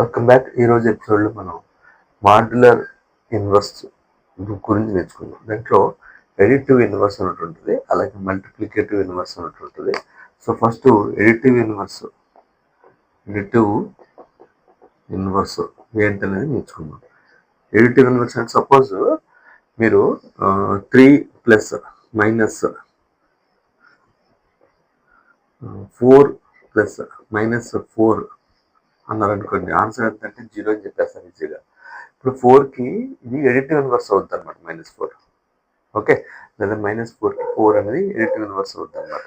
Welcome back. ఈరోజు ఎపిసోడ్లో మనం మాడ్యులర్ ఇన్వర్స్ గురించి నేర్చుకుందాం. దాంట్లో ఎడిటివ్ ఇన్వర్స్ అన్నట్టు ఉంటుంది, అలాగే మల్టిప్లికేటివ్ ఇన్వర్స్ అన్నట్టు ఉంటుంది. సో ఫస్ట్ ఎడిటివ్ ఇన్వర్స్ ఏంటనేది నేర్చుకుందాం. ఎడిటివ్ ఇన్వర్స్ అంటే సపోజ్ మీరు 3 ప్లస్ మైనస్ 4 ప్లస్ మైనస్ 4 అన్నారు అనుకోండి. ఆన్సర్ ఎంతంటే 0 అని చెప్పేస్తారు ఈజీగా. ఇప్పుడు 4కి ఇది ఎడిటివ్ ఇన్వర్స్ అవుతుంది అనమాట, -4. ఓకే, లేదా -4కి 4 అనేది ఎడిటివ్ ఇన్వర్స్ అవుతుంది అనమాట.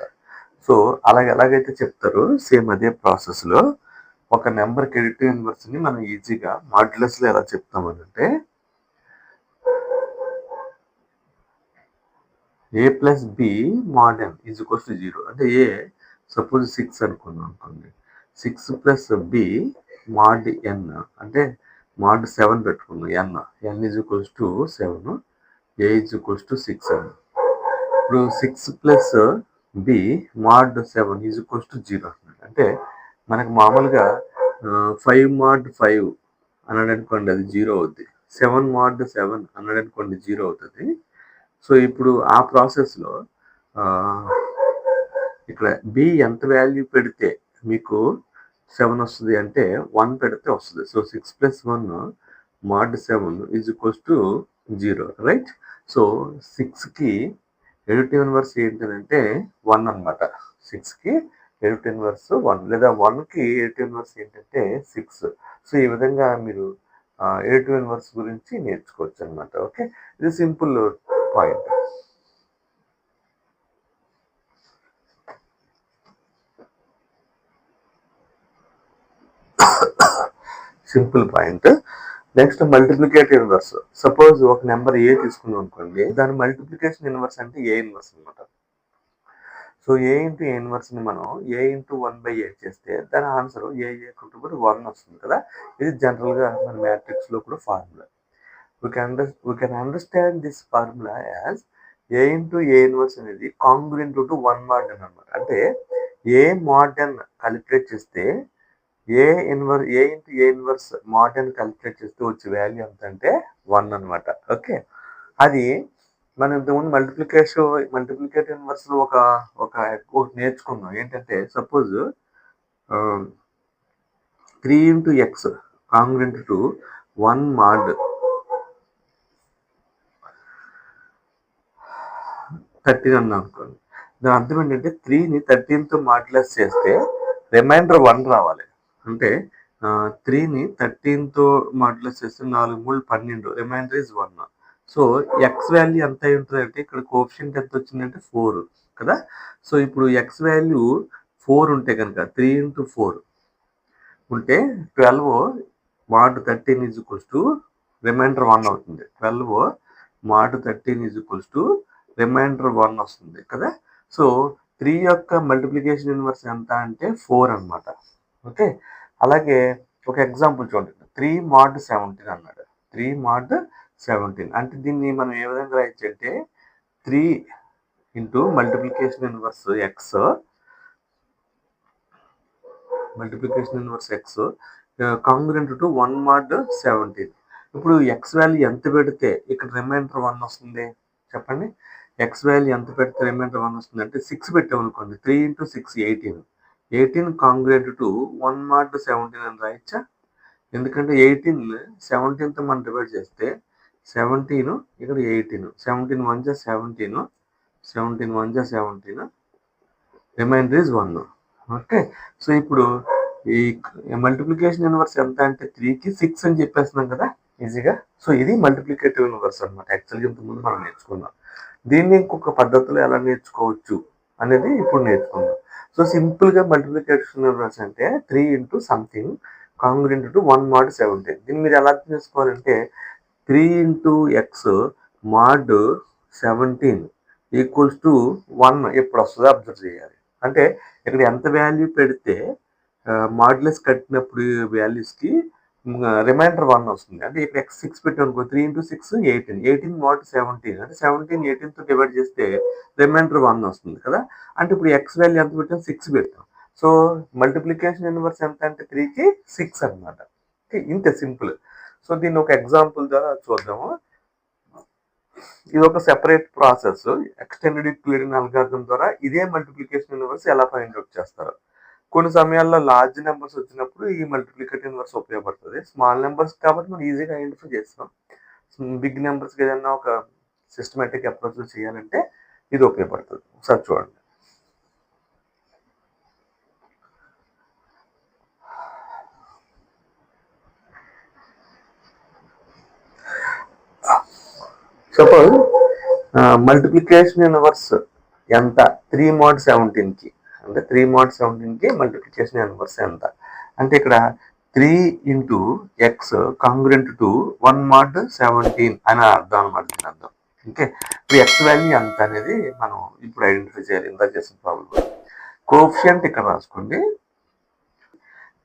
సో ఎలాగైతే చెప్తారో సేమ్ అదే ప్రాసెస్లో ఒక నెంబర్కి ఎడిటివ్ ఇన్వర్స్ని మనం ఈజీగా మాడ్యులస్లో ఎలా చెప్తామనంటే a plus B mod n is equals to 0. అంటే ఏ సపోజ్ 6 అనుకున్నాం అనుకోండి, 6 ప్లస్ బి mod n అంటే mod 7 పెట్టుకున్నాం. n is equals to 7, a is equals to 6 అని. ఇప్పుడు 6 plus B mod 7 is equals to 0 అన్నమాట. అంటే మనకు మామూలుగా 5 mod 5 అన్నాడు అనుకోండి, అది 0 అవుద్ది. 7 mod 7 అన్నాడు అనుకోండి, 0 అవుతుంది. సో ఇప్పుడు ఆ ప్రాసెస్లో ఇక్కడ బి ఎంత వాల్యూ పెడితే మీకు 7 వస్తుంది అంటే 1 పెడితే వస్తుంది. So 6 plus 1 mod 7 is equals to 0, right? So 6కి ఎడిటివ్ ఇన్వర్స్ ఏంటంటే 1 అనమాట. 6కి ఎడిటివ్ ఇన్వర్స్ 1, లేదా 1కి ఎడిటివ్ ఇన్వర్స్ ఏంటంటే 6. సో ఈ విధంగా మీరు ఎడిటివ్ ఇన్వర్స్ గురించి నేర్చుకోవచ్చు అనమాట. ఓకే, ఇది simple point. Next multiplicative inverse. Suppose ఒక నెంబర్ ఏ తీసుకున్నాం అనుకోండి, దాని మల్టిప్లికేషన్ ఇన్వర్స్ అంటే ఏ ఇన్వర్స్ అనమాట. సో ఏ ఇంటూ ఏ ఇన్వర్స్ని మనం ఏ ఇంటూ 1/8 చేస్తే దాని ఆన్సర్ ఏ 1 వస్తుంది కదా. ఇది జనరల్గా మన మ్యాట్రిక్స్లో కూడా formula. we can understand this formula as a into a inverse అనేది కాంగ్రుయెంట్ టు 1 mod n అన్నమాట. అంటే ఏ mod n క్యాలిక్యులేట్ చేస్తే A into A inverse mod n calculate చేస్తే వచ్చే వాల్యూ ఎంత అంటే 1 అనమాట. ఓకే, అది మనం ఇంతకుముందు మల్టిప్లికేటివ్ ఇన్వర్స్ లో ఒకటి నేర్చుకున్నాం. ఏంటంటే suppose 3 into x congruent to 1 mod 13 అన్నాం అనుకోండి. దాని అర్థం ఏంటంటే 3ని 13తో మాడ్యులస్ చేస్తే రిమైండర్ 1 రావాలి. అంటే 3ని 13తో మాడ్యులస్ చేస్తే 4 3 12, reminder is 1. So X value ఎంత అయి ఉంటుంది అంటే ఇక్కడ కోఎఫిషియంట్ ఎంత వచ్చిందంటే 4 కదా. సో ఇప్పుడు ఎక్స్ వాల్యూ 4 ఉంటే కనుక 3 into 4 ఉంటే 12 mod 13 is equals to remainder 1 అవుతుంది. 12 mod 13 is equals to remainder 1 వస్తుంది కదా. సో 3 యొక్క మల్టిప్లికేషన్ ఇన్వర్స్ ఎంత అంటే 4 అనమాట. ఓకే, అలాగే ఒక ఎగ్జాంపుల్ చూడండి. 3 mod 17 అన్నాడు. 3 mod 17 అంటే దీన్ని మనం ఏ విధంగా రాయొచ్చు అంటే 3 into multiplication inverse x congruent to 1 mod 17. ఇప్పుడు ఎక్స్ వాల్యూ ఎంత పెడితే ఇక్కడ రిమైండర్ 1 వస్తుంది చెప్పండి. ఎక్స్ వాల్యూ ఎంత పెడితే రిమైండర్ 1 వస్తుంది అంటే 6 పెట్టామనుకోండి. 3 into 6 18 కాంగ్రుయెంట్ టు 1 mod 17 అని రాయొచ్చా? ఎందుకంటే 18 17తో మనం డివైడ్ చేస్తే 17 ఇక్కడ 18, 17 1 జా 17, 17 1 జా 17, రిమైండర్ ఇస్ 1. ఓకే, సో ఇప్పుడు ఈ మల్టిప్లికేషన్ ఇన్వర్స్ ఎంత అంటే 3కి 6 అని చెప్పేస్తున్నాం కదా ఈజీగా. సో ఇది మల్టిప్లికేటివ్ ఇన్వర్స్ అనమాట. యాక్చువల్గా ఇంతకుముందు మనం నేర్చుకున్నాం. దీన్ని ఇంకొక పద్ధతిలో ఎలా నేర్చుకోవచ్చు అనేది ఇప్పుడు నేర్చుకుందాం. సో సింపుల్గా మల్టిప్లికేషన్ ఇన్వర్స్ అంటే 3 into సంథింగ్ కాంగ్రుయెంట్ టు 1 mod 17. దీన్ని మీరు ఎలా అర్థం చేసుకోవాలంటే 3 into x mod 17 equals to 1 ఎప్పుడు వస్తుందో అబ్జర్వ్ చేయాలి. అంటే ఇక్కడ ఎంత వాల్యూ పెడితే మాడ్యులస్ కట్టినప్పుడు వాల్యూస్కి రిమైండర్ 1 వస్తుంది. అంటే ఇక్కడ x 6 పెట్టాం అనుకో, 3 into 6 18 mod 17 అంటే 17 18తో డివైడ్ చేస్తే రిమైండర్ 1 వస్తుంది కదా. అంటే ఇప్పుడు x వాల్యూ ఎంత పెట్టాం? 6 పెట్టాం. సో మల్టిప్లికేషన్ ఇన్వర్స్ ఎంత అంటే 3కి 6 అనమాట. ఇంతే సింపుల్. సో దీన్ని ఒక ఎగ్జాంపుల్ ద్వారా చూద్దాము. ఇది ఒక separate process. Extended Euclidean algorithm ద్వారా ఇదే మల్టిప్లికేషన్ ఇన్వర్స్ ఎలా ఫైండ్ అవుట్ చేస్తారు. కొన్ని సమయాల్లో లార్జ్ నెంబర్స్ వచ్చినప్పుడు ఈ మల్టిప్లికేటివ్ ఇన్వర్స్ ఉపయోగపడుతుంది. స్మాల్ నెంబర్స్ కాబట్టి మనం ఈజీగా ఐడెంటిఫై చేస్తాం. బిగ్ నెంబర్స్కి ఏదైనా ఒక సిస్టమేటిక్ అప్రోచ్లో చేయాలంటే ఇది ఉపయోగపడుతుంది. ఒకసారి చూడండి. సపోజ్ మల్టిప్లికేషన్ ఇన్వర్స్ ఎంత 3 mod 17కి, అంటే 3 mod 17కి మల్టిప్లికేషన్ ఇన్వర్స్ ఎంత అంటే ఇక్కడ 3 into X congruent to 1 mod 17 అని అర్థం అనమాట. దీని అర్థం. ఓకే, ఇప్పుడు ఎక్స్ వాల్యూ ఎంత అనేది మనం ఇప్పుడు ఐడెంటిఫై చేయాలి. ఇంత చేసిన ప్రాబ్లం. కోఎఫిషియంట్ ఇక్కడ రాసుకోండి.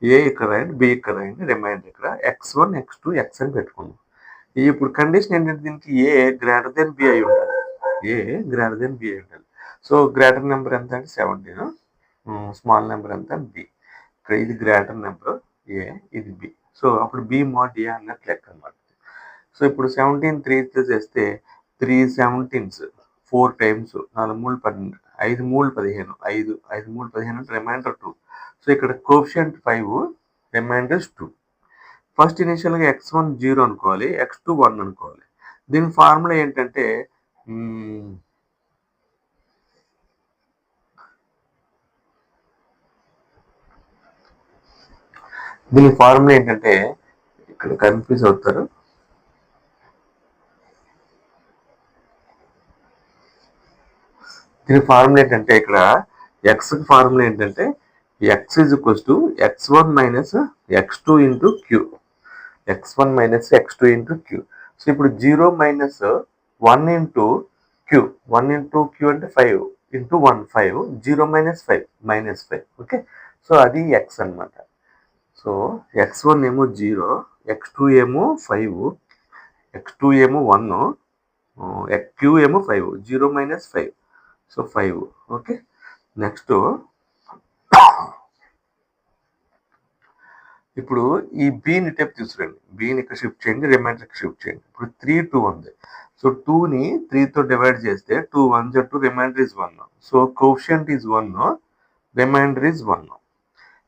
ఏ ఇక్కడ రాయండి, బి ఇక్కడ రాయండి, రిమైండర్ ఇక్కడ x1 x2 x అని పెట్టుకోండి. ఇప్పుడు కండిషన్ ఏంటంటే దీనికి ఏ గ్రేటర్ దెన్ బి అయి ఉండాలి. ఏ గ్రేటర్ దెన్ బి అయి ఉండాలి. సో గ్రేటర్ నెంబర్ ఎంత అంటే 17, స్మాల్ నెంబర్ ఎంత బి. ఇక్కడ ఇది గ్రేటర్ నెంబర్ ఏ, ఇది బి. సో అప్పుడు బి మోడ్ ఏ అన్నట్టు లెక్క అనమాట. సో ఇప్పుడు 17 3తో చేస్తే 3 17s 4 టైమ్స్ 4 3 12, 5 3 15, 5 5 3 15 అంటే రిమైండర్ 2. సో ఇక్కడ కోఎఫిషియంట్ 5, రిమైండర్స్ 2. ఫస్ట్ ఇనిషియల్గా x1 0 అనుకోవాలి, x2 1 అనుకోవాలి. దీని ఫార్ములా ఏంటంటే ఇక్కడ కన్ఫ్యూజ్ అవుతారు. దీని ఫార్ములా ఏంటంటే ఇక్కడ x ఫార్ములా ఏంటంటే x is equals to x1 minus x2 into q. x1 minus x2 into q. So ఇప్పుడు 0 minus 1 into q. 1 into q అంటే 5 into 1 5. 0 minus 5 minus 5. Okay, so అది x అనమాట. సో x1 ఏమో 0, x2 ఏమో 5, x2 ఏమో 1, q ఏమో 5. 0 minus 5. So 5. Okay, next ఇప్పుడు ఈ బీని టైప్ తీసుకురండి. బీని ఇక్కడ షిఫ్ట్ చేయండి, రిమైండర్కి షిఫ్ట్ చేయండి. ఇప్పుడు 3 2 ఉంది. సో 2ని 3తో డివైడ్ చేస్తే 2 1 2, remainder is 1. So coefficient is 1, remainder is 1.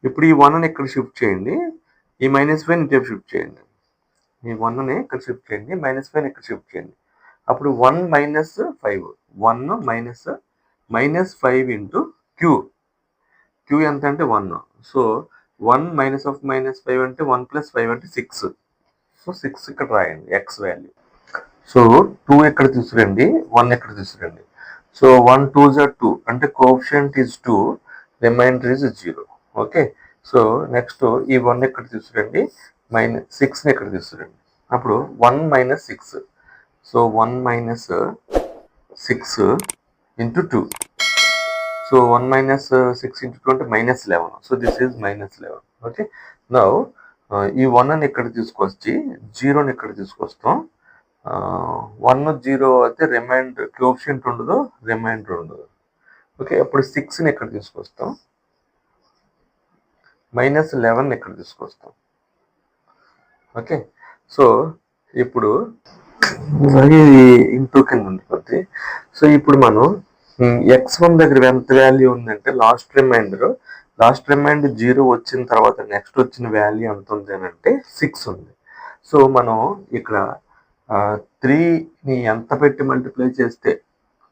ఇప్పుడు ఈ 1ని ఇక్కడ షిఫ్ట్ చేయండి, ఈ -5ని ఇటు షిఫ్ట్ చేయండి. ఈ 1ని ఇక్కడ షిఫ్ట్ చేయండి, -5ని ఇక్కడ షిఫ్ట్ చేయండి. అప్పుడు 1 minus 5, 1 minus 5 into q. q ఎంత అంటే 1. సో 1 minus of -5 అంటే 1 plus 5 అంటే 6. సో 6 ఇక్కడ రాయండి x వాల్యూ. సో 2 ఇక్కడ తీసుకురండి, 1 ఇక్కడ తీసుకురండి. సో 1 2s are 2 అంటే coefficient is 2, remainder is 0. Okay, so next ఈ 1 ఇక్కడ తీసుకురండి, -6ని ఇక్కడ తీసుకురండి. అప్పుడు 1 minus 6. So 1 minus 6 into 2. So 1 minus 6 into 2 అంటే -11. So this is -11. Okay, now ఈ 1ని ఇక్కడ తీసుకొచ్చి 0ని ఇక్కడ తీసుకొస్తాం. 1 0 అయితే రిమైండర్ కోఎఫిషియంట్ ఉండదు, రిమైండర్ ఉండదు. ఓకే, అప్పుడు 6ని ఇక్కడ తీసుకొస్తాం, -11 ఇక్కడ తీసుకొస్తాం. ఓకే, సో ఇప్పుడు ఇంటూ కింద ఉండిపోద్ది. సో ఇప్పుడు మనం x1 దగ్గర ఎంత వాల్యూ ఉందంటే లాస్ట్ రిమైండర్ 0 వచ్చిన తర్వాత నెక్స్ట్ వచ్చిన వాల్యూ ఎంత ఉంది అని అంటే 6 ఉంది. సో మనం ఇక్కడ 3ని ఎంత పెట్టి మల్టిప్లై చేస్తే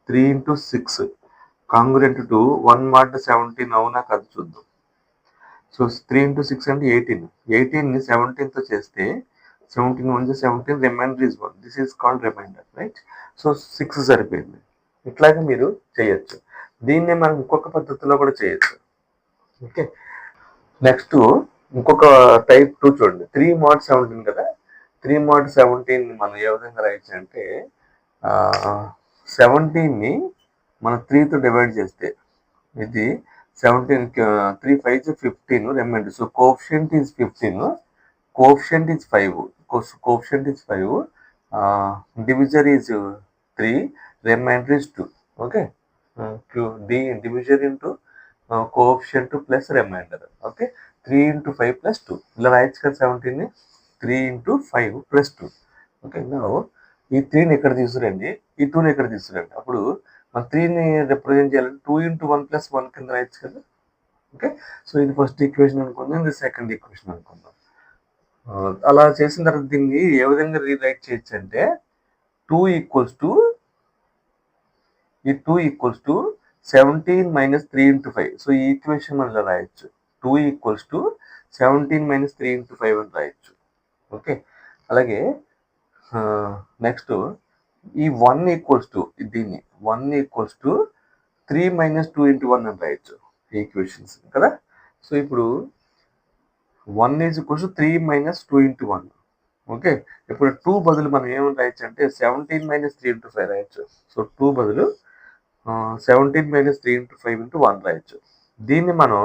3 into 6 కాంగ్రెంట్ టు 1 mod 17 అవునా కాదు చూద్దాం. సో 3 into 6 అంటే 18. 18ని 17తో చేస్తే 17 1 17, remainder is 1. This is called remainder, right? So 6 సరిపోయింది. ఇట్లాగే మీరు చేయొచ్చు. దీన్నే మనం ఇంకొక పద్ధతిలో కూడా చేయొచ్చు. ఓకే, నెక్స్ట్ ఇంకొక టైప్ 2 చూడండి. 3 mod 17 కదా. 3 mod 17 మనం ఏ విధంగా రాయొచ్చు అంటే 17ని మనం 3తో డివైడ్ చేస్తే ఇది 17 3 5 15, remainder. So coefficient is 15, coefficient is 5, coefficient is 5, divisor is 3, remainder is 2. Okay, division into coefficient plus remainder. Okay, 3 into 5 plus 2 ఇలా రాయొచ్చు కదా 17ని. 3 ఇంటూ 5 ప్లస్ 2. ఓకే, ఈ 3ని ఇక్కడ తీసుకురండి, ఈ 2ని ఇక్కడ తీసుకురండి. అప్పుడు మన 3ని రిప్రజెంట్ చేయాలంటే 2 ఇంటూ 1 ప్లస్ 1 కింద రాయొచ్చు కదా. ఓకే, సో ఇది ఫస్ట్ ఈక్వేషన్ అనుకుందాం, ఇది సెకండ్ ఈక్వేషన్ అనుకుందాం. అలా చేసిన తర్వాత దీన్ని ఏ విధంగా రీరైట్ చేయొచ్చు అంటే 2 equals to 17 minus 3 into 5. So ఈ ఈక్వేషన్ మనం ఇలా రాయొచ్చు, 2 ఈక్వల్స్ టు 17 మైనస్ 3 ఇంటూ 5 అని రాయొచ్చు. ఓకే, అలాగే నెక్స్ట్ ఈ 1 ఈక్వల్స్ టు దీన్ని 1 ఈక్వల్స్ టు 3 మైనస్ 2 ఇంటూ 1 అని రాయొచ్చు ఈక్వేషన్స్ కదా. సో ఇప్పుడు 1 is equals to 3 minus 2 into 1. Okay, ఇప్పుడు 2 బదులు మనం ఏమని రాయొచ్చు అంటే 17 మైనస్ 3 ఇంటూ 5 రాయొచ్చు. సో 2 బదులు 17 మైనస్ 3 ఇంటూ 5 ఇంటూ 1 రాయొచ్చు. దీన్ని మనం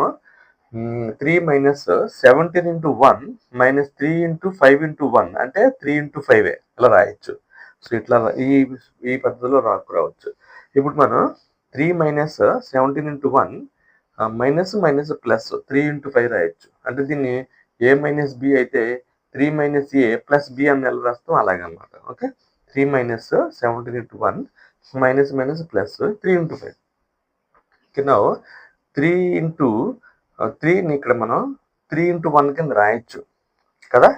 3 minus 17 into 1 minus 3 into 5 into 1 అంటే 3 ఇంటూ 5 ఇలా రాయొచ్చు. సో ఇట్లా ఈ పద్ధతిలో రావచ్చు. ఇప్పుడు మనం 3 minus 17 into 1 minus minus plus 3 into 5 రాయొచ్చు. అంటే దీన్ని ఏ మైనస్ బి అయితే 3 మైనస్ ఏ ప్లస్ బి అని ఎలా రాస్తాం అలాగనమాట. Okay, 3 minus 17 into 1 minus minus plus 3 into 5. కింద 3 ఇంటూ 3ని ఇక్కడ మనం 3 ఇంటూ 1 కింద రాయొచ్చు కదా,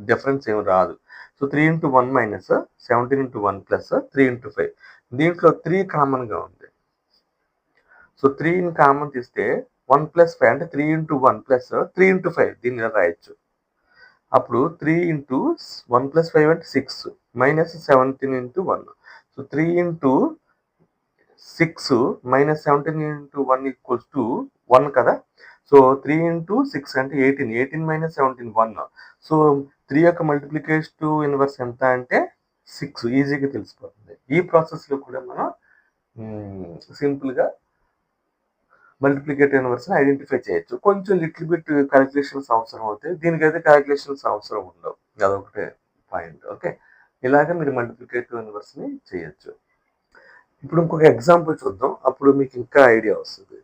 డిఫరెన్స్ ఏమి రాదు. So 3 into 1 minus 17 into 1 plus 3 into 5. దీంట్లో 3 కామన్గా ఉంది. సో 3ని కామన్ తీస్తే 1 ప్లస్ 5 అంటే 3 ఇంటూ 1 ప్లస్ 3 ఇంటూ 5 దీన్ని ఇలా రాయొచ్చు. అప్పుడు 3 ఇంటూ 1 ప్లస్ 5 అంటే 6 minus 17 into 1. So 3 into 6 minus 17 into 1 equals to 1 కదా. సో 3 ఇంటూ 6 అంటే 18 మైనస్ 17 1. సో 3 యొక్క మల్టిప్లికేటివ్ ఇన్వర్స్ ఎంత అంటే 6, ఈజీగా తెలిసిపోతుంది. ఈ ప్రాసెస్లో కూడా మనం సింపుల్గా మల్టిప్లికేటివ్ ఇన్వర్స్ని ఐడెంటిఫై చేయొచ్చు. కొంచెం లిటిల్ బిట్ క్యాలిక్యులేషన్స్ అవసరం అవుతాయి, దీనికైతే క్యాలిక్యులేషన్స్ అవసరం ఉండవు, అదొకటే పాయింట్. ఓకే, ఇలాగ మీరు మల్టిప్లికేటివ్ ఇన్వర్స్ని చేయొచ్చు. ఇప్పుడు ఇంకొక ఎగ్జాంపుల్ చూద్దాం, అప్పుడు మీకు ఇంకా ఐడియా వస్తుంది.